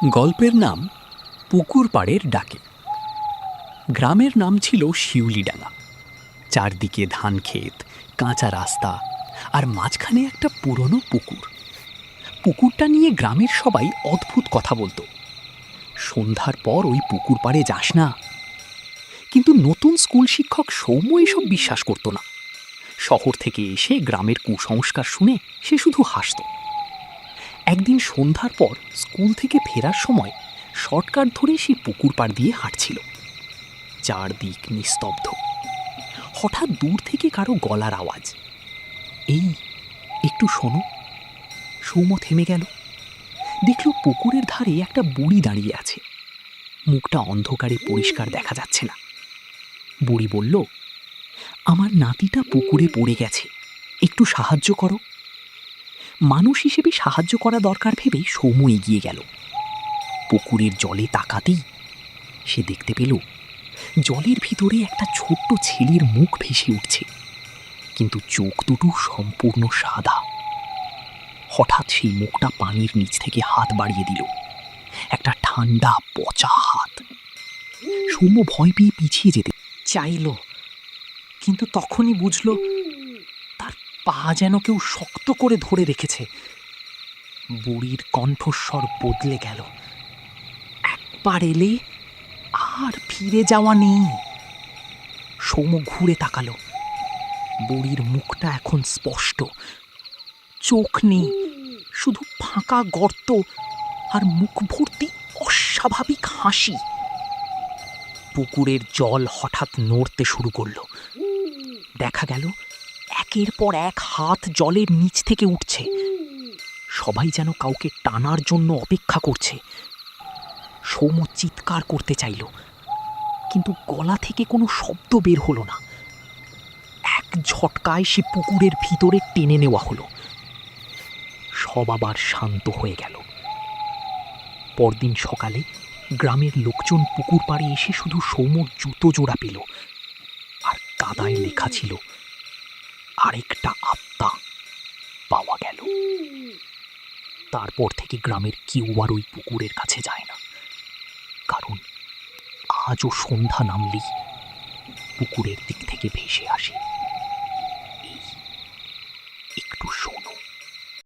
গল্পের নাম পুকুর পাড়ের ডাকে। গ্রামের নাম ছিল শিউলিডাঙ্গা। চারদিকে ধান ক্ষেত, কাঁচা রাস্তা, আর মাঝখানে একটা পুরনো পুকুর। পুকুরটা নিয়ে গ্রামের সবাই অদ্ভুত কথা বলতো। সন্ধ্যার পর ওই পুকুর পাড়ে যাস না। কিন্তু নতুন স্কুল শিক্ষক সৌম্য এসব বিশ্বাস করত না। শহর থেকে এসে গ্রামের কুসংস্কার শুনে সে শুধু হাসত। একদিন সন্ধ্যার পর স্কুল থেকে ফেরার সময় শর্টকাট ধরে সেই পুকুর পাড় দিয়ে হাঁটছিল। চারদিক নিস্তব্ধ। হঠাৎ দূর থেকে কারো গলার আওয়াজ, এই একটু শোনো। সৌম্য থেমে গেল। দেখল পুকুরের ধারে একটা বুড়ি দাঁড়িয়ে আছে। মুখটা অন্ধকারে পরিষ্কার দেখা যাচ্ছে না। বুড়ি বলল, আমার নাতিটা পুকুরে পড়ে গেছে, একটু সাহায্য করো। মানুষ হিসেবে সাহায্য করা দরকার ভেবে সৌম্য এগিয়ে গেল। পুকুরের জলে তাকাতেই সে দেখতে পেল জলের ভিতরে একটা ছোট্ট ছেলের মুখ ভেসে উঠছে, কিন্তু চোখ দুটো সম্পূর্ণ সাদা। হঠাৎ সেই মুখটা পানির নিচ থেকে হাত বাড়িয়ে দিল, একটা ঠান্ডা পচা হাত। সৌম্য ভয় পেয়ে পিছিয়ে যেতে চাইল, কিন্তু তখনই বুঝল তার পা যেন কেউ শক্ত করে ধরে রেখেছে। বুড়ির কণ্ঠস্বর বদলে গেল, একবার এলে আর ফিরে যাওয়া নেই। সৌম্য ঘুরে তাকালো। বুড়ির মুখটা এখন স্পষ্ট। চোখ নেই, শুধু ফাঁকা গর্ত, আর মুখ ভর্তি অস্বাভাবিক হাসি। পুকুরের জল হঠাৎ নড়তে শুরু করলো। দেখা গেল একের পর এক হাত জলের নিচ থেকে উঠছে। সবাই যেন কাউকে টানার জন্য অপেক্ষা করছে। সৌম্য চিৎকার করতে চাইল, কিন্তু গলা থেকে কোনো শব্দ বের হলো না। এক ঝটকায় সে পুকুরের ভিতরে টেনে নেওয়া হলো। সব আবার শান্ত হয়ে গেল। পরদিন সকালে গ্রামের লোকজন পুকুর পাড়ে এসে শুধু সৌম্যর জুতো জোড়া পেল, আর কাদায় লেখা ছিল, আরেকটা আত্মা পাওয়া গেল। তারপর থেকে গ্রামের কেউ আর ওই পুকুরের কাছে যায় না, কারণ আজও সন্ধ্যা নামলেই পুকুরের দিক থেকে ভেসে আসে